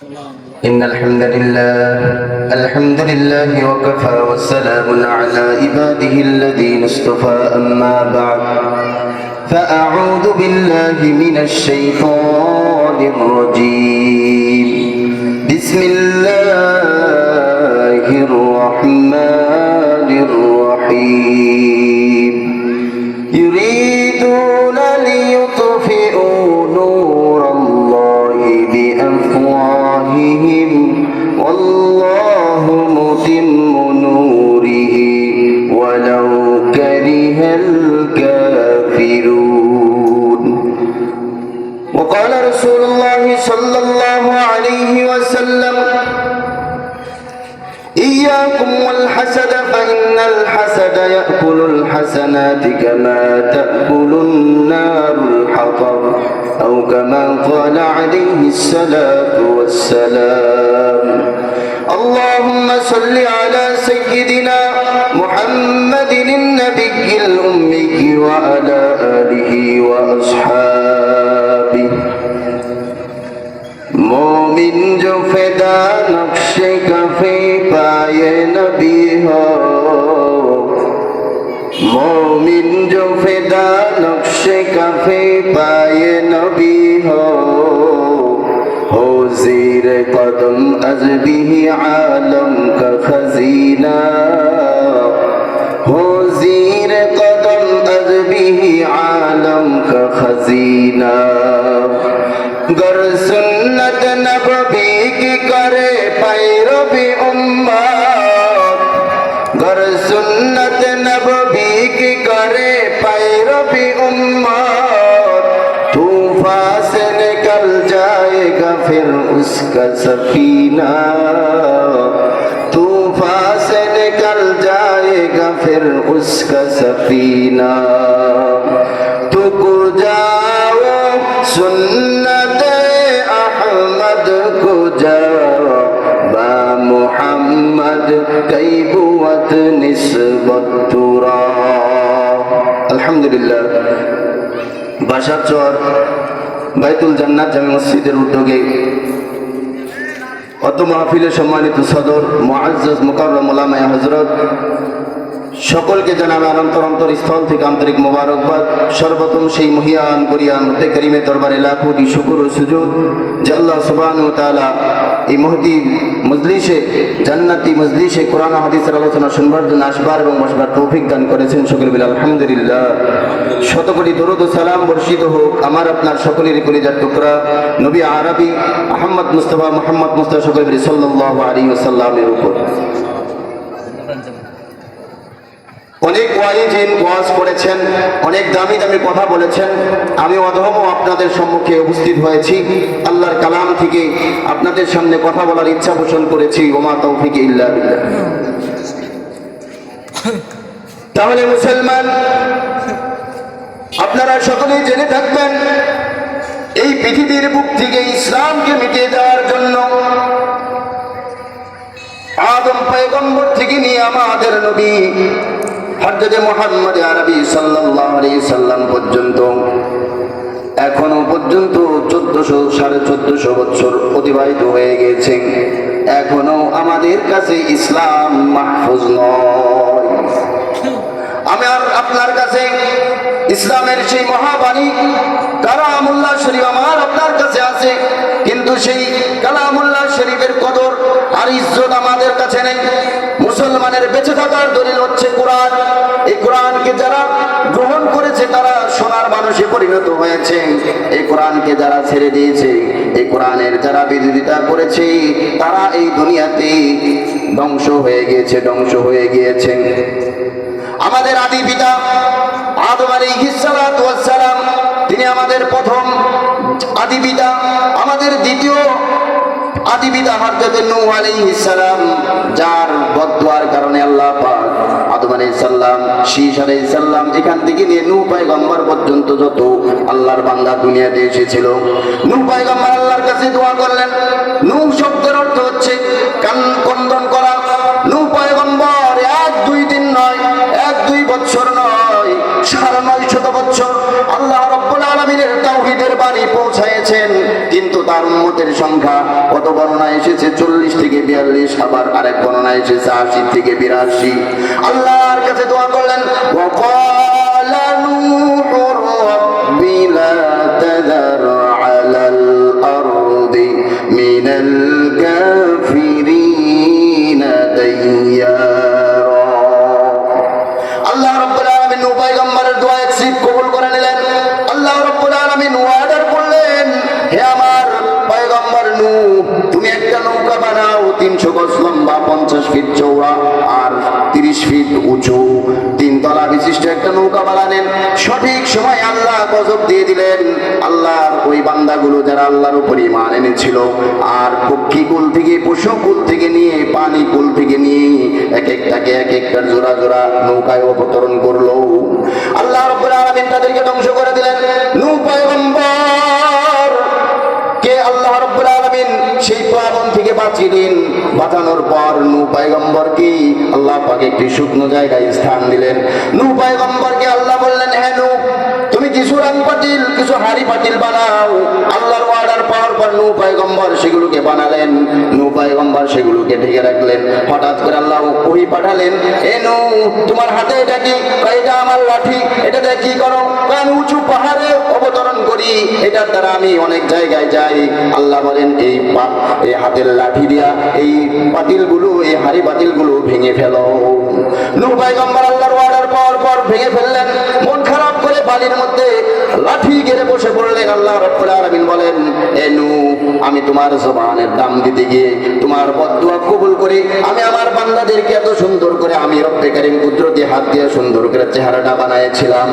إن الحمد لله وكفى والسلام على عباده الذين اصطفى أما بعد فأعوذ بالله من الشيطان الرجيم بسم الله الرحمن الرحيم يريدون ليطفئوا نور الله بأفواههم والله متم نوره ولو كره الكافرون وقال رسول الله صلى الله عليه وسلم إياكم والحسد فإن الحسد يأكل الحسنات كما تأكل النار الحطب أو كما قال عليه الصلاة والسلام اللهم صل على سيدنا محمد النبي الأمي وعلى آله وأصحابه मोमिन जो फिदा नक्शे कफे पाए नबी हो मोमिन जो फिदा नक्शे कफे पाए नबी हो ज़ीर कदम अज़बी आलम का खजीना हो ज़ीर कदम अज़बी आलम का खजीना गर सुन्नत नबी की करे पैरवी उम्मत गर सुन्नत नबी की करे पैरवी उम्मत तूफान से निकल जाएगा फिर उसका सफीना तूफान से निकल जाएगा फिर उसका सफीना तू को जाओ सुन्नत अहमद को जाओ बा मुहम्मद कई बुवत निस्बत तुरा अल्हम्दुलिल्लाह बाशाचर বাইতুল জান্নাত জামে মসজিদের উদ্যোগে অত মাহফিলের সম্মানিত সদর মুআজ্জাজ মুকাররম উলামা হযরত সকলকে জানাবে অন্তর স্থল থেকে আন্তরিক মোবারকবাদ। সর্বপ্রথম সেই মহিয়ান করিয়ান রূপে করিমের দরবারে লাখ কোটি শুকর ও সুজুদ যে আল্লাহ সুবহানাহু ওয়া তাআলা এই মহতি মজলিসে জান্নাতি মজলিসে কোরআন হাদিসের আলোচনা শুনবার জন্য আসবার এবং বসবার তৌফিক দান করেছেন। সকলে বলি আলহামদুলিল্লাহ। শত কোটি দরুদ ও সালাম বর্ষিত হোক আমার আপনার সকলেরই কলিজার টুকরা নবী আরবি মুহাম্মদ মুস্তাফা সকলে বলি সাল্লাল্লাহু আলাইহি ওয়াসাল্লামের উপর। অনেক ওয়াইজিন ওয়াজ করেছেন, অনেক দামি দামি কথা বলেছেন। আমি অধম আপনাদের সম্মুখে উপস্থিত হয়েছি, আল্লাহর কালাম থেকে আপনাদের সামনে কথা বলার ইচ্ছা পোষণ করেছি। ওমা তৌফিক ইল্লা বিল্লাহ। তাহলে মুসলমান আপনারা সকলেই জেনে থাকবেন এই পৃথিবীর বুক থেকে ইসলামকে মিটিয়ে দেওয়ার জন্য আদম পয়গম্বর থেকে নিয়ে আমাদের নবী হযরত মুহাম্মদ আরবি সাল্লাল্লাহু আলাইহি সাল্লাম পর্যন্ত এখনো পর্যন্ত 1400-1450 বছর অতিবাহিত হয়ে গেছে। এখনো আমাদের কাছে ইসলাম মাহফুজ নয়। আমার আপনার কাছে ইসলামের সেই মহাবাণী কালামুল্লাহ শরীফ আমার আপনার কাছে আছে, কিন্তু সেই কালামুল্লাহ শরীফের কদর আর ইজ্জত আমাদের কাছে নেই। মুসলমানের বেঁচে থাকার দলিল হচ্ছে কোরআন। এই কোরআনকে যারা গ্রহণ করেছে তারা সোনার মানুষে পরিণত হয়েছে। এই কোরআনকে যারা ছেড়ে দিয়েছে, এই কোরআনের যারা বিরোধিতা করেছে তারা এই দুনিয়াতে ধ্বংস হয়ে গিয়েছে। আমাদের আদি পিতা আদম আলাইহিস সালাতু ওয়াস সালাম তিনি আমাদের প্রথম আদি পিতা। আমাদের দ্বিতীয় আদি পিতা হযরত নূহ আলাইহিস সালাম, যার বদদুয়ার কারণে আল্লাহ পাক আদম আলাইহিস সালাম, শীশ আলাইহিস সালাম এখান থেকে নিয়ে নূহ পয়গম্বর পর্যন্ত যত আল্লাহর বান্দা দুনিয়াতে এসেছিল, নূহ পয়গম্বর আল্লাহর কাছে দোয়া করলেন। নূহ শব্দের অর্থ হচ্ছে ক্রন্দন করা। নূহ পয়গম্বর 1-2 দিন নয়, 1-2 বছর নয়, 950 বছর আল্লাহ রাব্বুল আলামিনের তাওহীদের বাণী পৌঁছায়ছেন, কিন্তু তার উম্মতের সংখ্যা কত বর্ণনা এসেছে 40 থেকে 42, আবার আরেক বর্ণনা এসেছে 80 থেকে 82। আল্লাহর কাছে দোয়া করলেন, ওয়াকালা নূহুর রাব্বি লা তাযার আলাল আরদি মিনাল কাফিরিনা দাইয়ারা। আল্লাহ রাব্বুল আলামিন নূহ পয়গম্বরের দোয়া একসিট কবুল করে নিলেন। আল্লাহ রাব্বুল আলামিন ওয়াদা করলেন, হে আমার পয়গম্বর নূহ, তুমি একটা নৌকা বানাও 300 গজ লম্বা, 50 ফিট চওড়া আর 30 ফিট উঁচু, 3 তলা বিশিষ্ট একটা নৌকা বানালেন। সঠিক সময় আল্লাহ গজব দিয়ে দিলেন। আল্লাহর ওই বান্দাগুলো যারা আল্লাহর উপর ঈমান এনেছিল, আর পক্ষী কুল থেকে পশু কুল থেকে নিয়ে পানি কুল থেকে নিয়ে এক একটাকে এক একটার জোড়া জোড়া নৌকায় অবতরণ করলো। আল্লাহ রাব্বুল আলামিন তাদেরকে ধ্বংস করে দিলেন। নূহ পয়গম্বর কে আল্লাহ রাব্বুল আলামিন সেই প্লাবন থেকে বাঁচিলেন। বাঁচানোর পর নূহ পয়গম্বরকে আল্লাহ পাক একটি শুকনো জায়গায় স্থান দিলেন। নূহ পয়গম্বরকে আল্লাহ বললেন, হে নূহ, তুমি কিছু রাং পাতিল, কিছু হাড়ি পাতিল বানাও। আল্লাহর অর্ডার পাওয়ার পর নূহ পয়গম্বর সেগুলোকে বানালেন। নূহ পয়গম্বর সেগুলোকে ঢেকে রাখলেন। হঠাৎ করে আল্লাহ ওহী পাঠালেন, এ নূহ, তোমার হাতে এটা কি? এটা আমার লাঠি। এটা দিয়ে কি করো? আমি উঁচু পাহাড়ে অবতরণ করি, এটার দ্বারা আমি অনেক জায়গায় যাই। আল্লাহ বলেন, এই হাতের লাঠি দিয়া এই পাতিলগুলো, এই হাড়ি পাতিলগুলো ভেঙে ফেলো। নূহ পয়গম্বর আল্লাহর অর্ডার পাওয়ার পর ভেঙে ফেললেন। মন খারাপ করে বালির মধ্যে লাঠি গেড়ে বসে পড়লেন। আল্লাহ রাব্বুল আলামিন বলেন, এ নূহ, আমি তোমার জবানের দাম দিতে গিয়ে তোমার বদদুয়া কবুল করে আমি আমার বান্দাদেরকে এত সুন্দর করে আমি রব্বে কারীম কুদরতি হাত দিয়ে সুন্দর করে চেহারাটা বানাইছিলাম।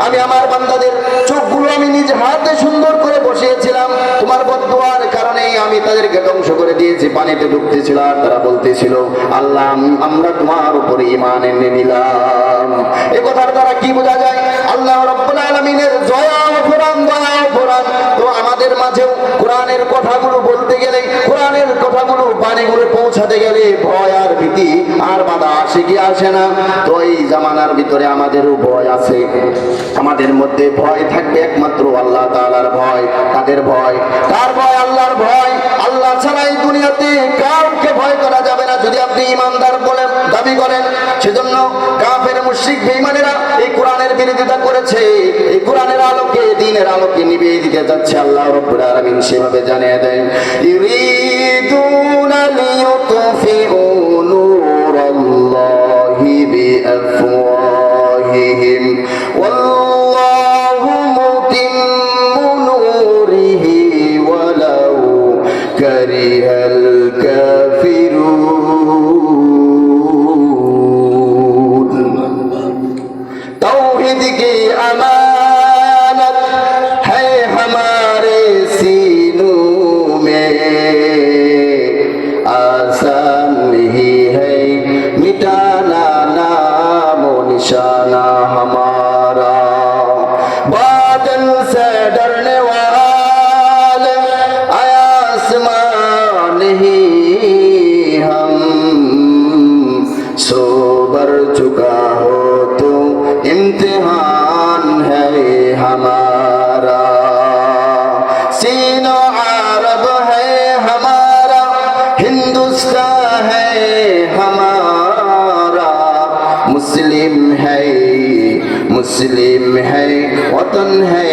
আমি আমার বান্দাদের চোখগুলো আমি নিজ হাতে সুন্দর করে বসিয়েছিলাম। তোমার বদদুয়ার কারণে আমি তাদেরকে ধ্বংস করে দিয়েছি। পানিতে ডুবতেছিল আর তারা বলতেছিল, আল্লাহ, আমরা তোমার উপরে ঈমান এনে নিলাম। এই কথার দ্বারা কি বোঝা যায়? আল্লাহ রাব্বুল আলামিনের দয়া ও ফরমান, দয়া ও ফরমান। তো আমাদের মাঝেও কোরআনের কথাগুলো বলতে গেলে, কোরআনের কথাগুলো বাণীগুলো পৌঁছাতে গেলে ভয় আর ভীতি আর বাধা আসে কি আসে না? তো এই জামানার ভিতরে আমাদেরও ভয় আছে। আমাদের মধ্যে ভয় থাকবে একমাত্র আল্লাহ তাআলার ভয়। কাদের ভয়? কার ভয়? আল্লাহর ভয়। আল্লাহ ছাড়া এই দুনিয়াতে কাউকে ভয় করা যাবে না যদি আপনি ঈমানদার বলে দাবি করেন। সেজন্য কাফের মুশরিক বেঈমানেরা এই কোরআনের বিরোধিতা করেছে। এই কোরআনের আলোকে, দ্বীনের আলোকে নিভিয়ে দিতে যাচ্ছে। আল্লাহ রাব্বুল আলামিন সেভাবে জানিয়ে দেন, ইউরিদুনা লিয়ুতফিউ নূরাল্লাহি বিআফওয়াহিহিম ওয়াল্লাহু মুতিম্মু নূরিহি ওয়ালাউ কারিহাল কাফিরুন। तौहीद की अमानत है हमारे सीनों में, आसान नहीं है मिटाना नामो निशाना हमारा। बादल से डरने वाले आसमान नहीं हम, सोबर चुका हो तो इम्तिहान है हमारा। सीनो अरब है हमारा, हिंदुस्तान है हमारा। मुस्लिम है, मुस्लिम है, वतन है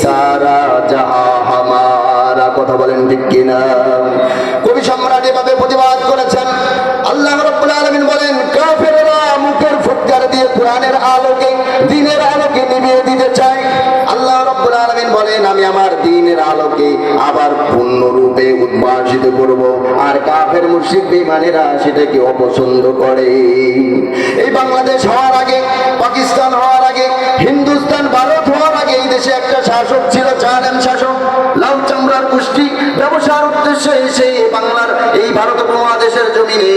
सारा जहां हमारा। কথা বলেন ঠিক কিনা? কবি সম্রাট এভাবে প্রতিবাদ করেছেন। আল্লাহ রাব্বুল আলামিন বলেন, কাফেররা মুখের ফুৎকার দিয়ে কোরআনের আলোকে, দ্বীনের আলোকে নিভিয়ে দিতে চায়। আল্লাহ রাব্বুল আলামিন বলেন, আমি আমার দ্বীনের আলোকে আবার পূর্ণরূপে উদ্ভাসিত করব। আর কাফের মুশরিক বেঈমানেরা সেটাকে অপছন্দ করে। এই বাংলাদেশ হওয়ার আগে, পাকিস্তান হওয়ার আগে, হিন্দুস্তান, ভারত হওয়ার আগে এই দেশে একটা শাসক ছিল, জালেম শাসক, লাল চামড়ার গোষ্ঠী ব্যবসার উদ্দেশ্যে এসে বাংলার এই ভারত উপমহাদেশের জমিনে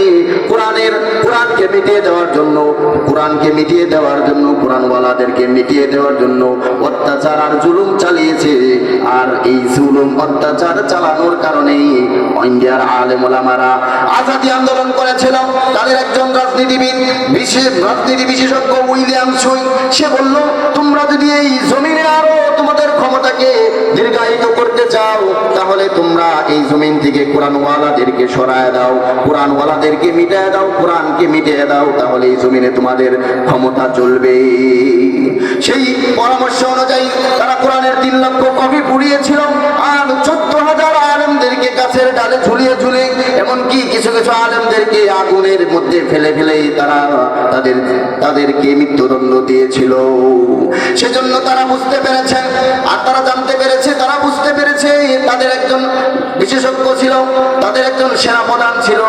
কোরআনকে মিটিয়ে দেওয়ার জন্য, কোরআনকে মিটিয়ে দেওয়ার জন্য, কোরআনওয়ালাদেরকে মিটিয়ে দেওয়ার জন্য অত্যাচার আর জুলুম চালিয়েছে। আর এই জুলুম অত্যাচার চালানোর কারণে ইন্ডিয়ার আলেম ওলামারা আজাদী আন্দোলন করেছিল। তাদের একজন রাজনীতিবিদ, রাজনীতি বিশেষজ্ঞ উইলিয়াম সুই, সে বলল, তোমরা যদি এই জমিনে আরো তোমাদের ক্ষমতাকে দীর্ঘায়িত করতে চাও তাহলে তাহলে তোমরা এই জমিন থেকে কোরআনওয়ালাদেরকে সরায় দাও, কোরআনওয়ালাদেরকে মিটায় দাও, কোরআনকে মিটিয়ে দাও, তাহলে এই জমিনে তোমাদের ক্ষমতা চলবে। সেই পরামর্শ অনুযায়ী তারা কোরআনের 3 লক্ষ কপি পুড়িয়েছিল আর 14,000 আলেমদেরকে গাছের ডালে ঝুলিয়ে ঝুলিয়ে, এমনকি কিছু কিছু আলেমদেরকে আগুনের মধ্যে ফেলে ফেলে তারা তাদেরকে মৃত্যুদণ্ড দিয়েছিল। সেজন্য তারা বুঝতে পেরেছে, আর তারা জানতে পেরেছে, তারা বুঝতে পেরেছে তাদের একজন বিশেষজ্ঞ ছিল, তাদের একজন সেনাপ্রধান ছিল,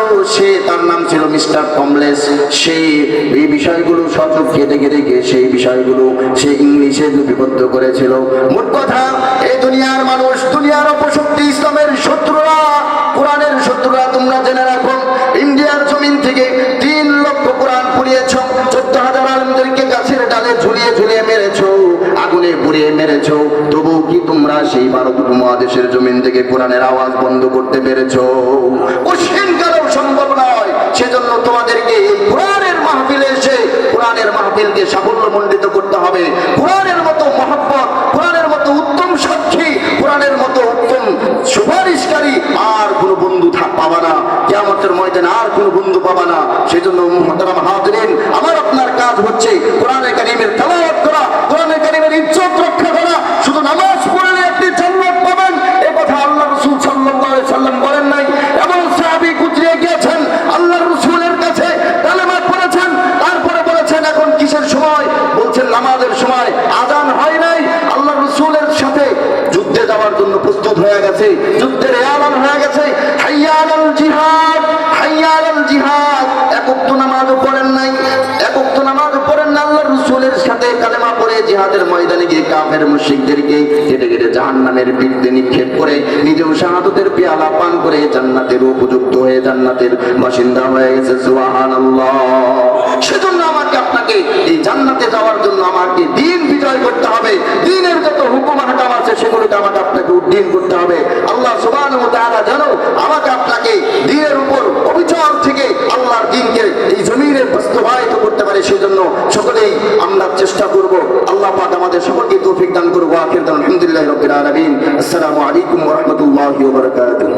তার নাম ছিল মিস্টার কমলেস। সে এই বিষয়গুলো সচক্ষে দেখে দেখে সেই বিষয়গুলো সে ইংলিশে লিপিবদ্ধ করেছিল। মোট কথা, এই দুনিয়ার মানুষ, দুনিয়ার অপশক্তি, ইসলামের শত্রুরা, কোরআনের শত্রুরা, তোমরা জেনে রাখো, ইন্ডিয়ার জমিন থেকে 3 লক্ষ কোরআন পুড়িয়েছ, 14,000 আলেমদেরকে গাছের ডালে ঝুলিয়ে ঝুলিয়ে মেরেছ, আগুনে পুড়িয়ে মেরেছ, তবু কি তোমরা সেই ভারত উপমহাদেশের জমিন থেকে কোরআনের আওয়াজ বন্ধ করতে পেরেছ? কোশ্চেন কারও সম্ভব নয়। সেজন্য তোমাদেরকে এই কোরআনের মাহফিলে এসে কোরআনের মাহফিলকে সাফল্যমণ্ডিত করতে হবে। কোরআনের মতো মহব্বত, কোরআনের মতো উত্তম সাক্ষী, কোরআনের মতো উত্তম সুপারিশকারী আর কোনো বন্ধু পাবা না, কিয়ামতের ময়দানে আর কোনো বন্ধু পাবা না। সেজন্য মুহতারাম হাজিরিন, আমার আপনার কাজ হচ্ছে কোরআনে কারীমের তেলাওয়াত করা, কোরআনে কারীমের ইজ্জত রক্ষা করা। শুধু নামাজ পড়লে আপনি জান্নাত পাবেন এ কথা আল্লাহ রাসূল সাল্লাল্লাহু আলাইহি সাল্লাম বলেন নাই। এবং সাহাবী গুজরে গিয়েছেন আল্লাহর রাসূলের কাছে, কালেমা পড়েছেন, তারপরে বলেছেন এখন কিসের সময়? বলছেন নামাজের সময়। আযান হয় নাই, আল্লাহর রাসূলের সাথে যুদ্ধে যাওয়ার জন্য প্রস্তুত হয়ে গেছে, যুদ্ধের এলান হয়ে গেছে, হাইয়া আলাল জিহাদ, হাইয়া আলাল জিহাদ। এক ওয়াক্ত নামাজও পড়েন নাই, এক ওয়াক্ত নামাজও পড়েন না, আল্লাহর রাসূলের সাথে কালেমা পড়ে জিহাদের ময়দানে গিয়ে কাফের মুশরিকদেরকে কেটে কেটে জাহান্নামের বৃত্তে নিক্ষেপ করে নিজেও শাহাদাতের পেয়ালা পান করে জান্নাতের উপযুক্ত হয়ে জান্নাতের বাসিন্দা হয়ে গেছে। সুবহানাল্লাহ। সেজন্য আমাকে আপনাকে এই জান্নাতে যাওয়ার জন্য আমাকে দ্বীন বিজয় করতে হবে। দ্বীনের যত হুকুম হাকাম আছে সেগুলোকে আমাকে আপনাকে উদ্দিন করতে হবে। আল্লাহ সুবহানাহু ওয়া তাআলা যেন আমাকে আপনাকে দ্বীনের উপর অবিচল থেকে আল্লাহর দ্বীনকে এই জমিনে বাস্তবায়িত করতে পারে, সেজন্য সকলেই আমরা চেষ্টা করব। আল্লাহ পাক আমাদের সকলকে তৌফিক দান করুন। আখির দাওয়ানা আলহামদুলিল্লাহি রাব্বিল আলামিন। আসসালামু আলাইকুম ওয়া রাহমাতুল্লাহি ওয়া বারাকাতুহু।